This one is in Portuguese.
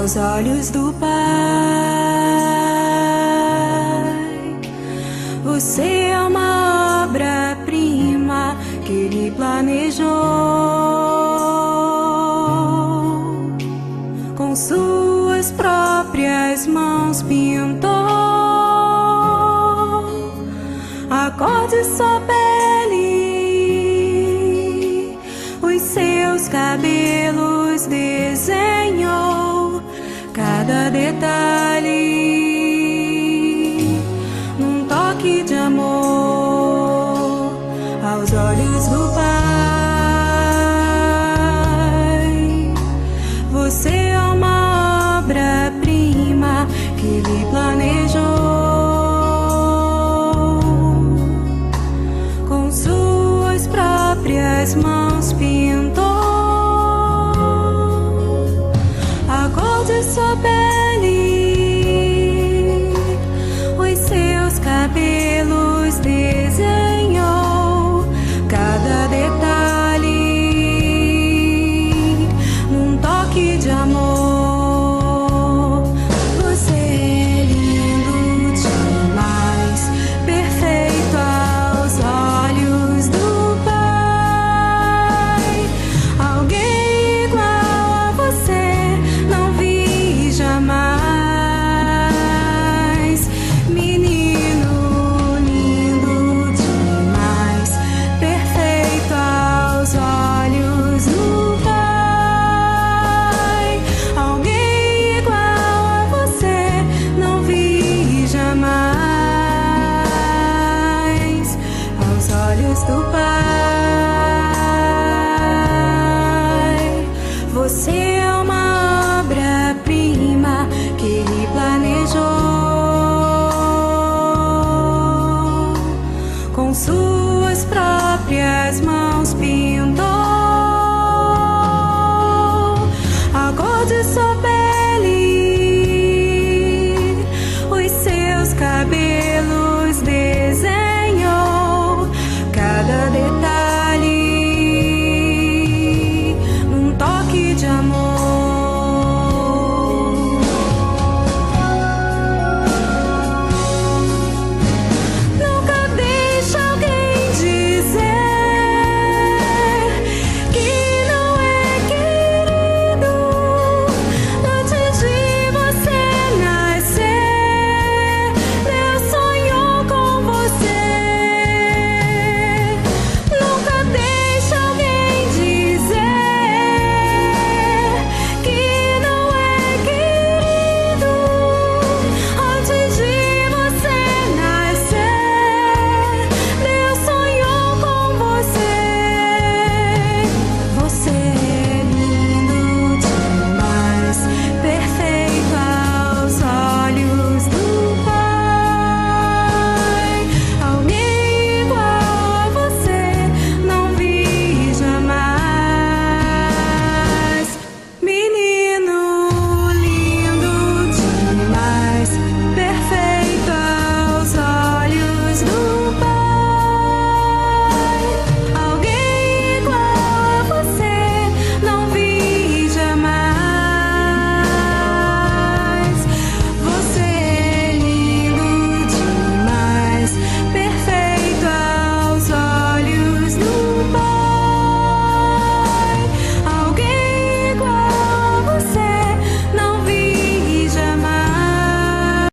aos olhos do Pai. Você é uma obra-prima que Ele planejou, com suas próprias mãos pintou a cor de sua pele, os seus cabelos desenhou cada detalhe, num toque de amor aos olhos do Pai. Você é uma obra-prima que Ele planejou, com suas próprias mãos pintou a cor de sua pele,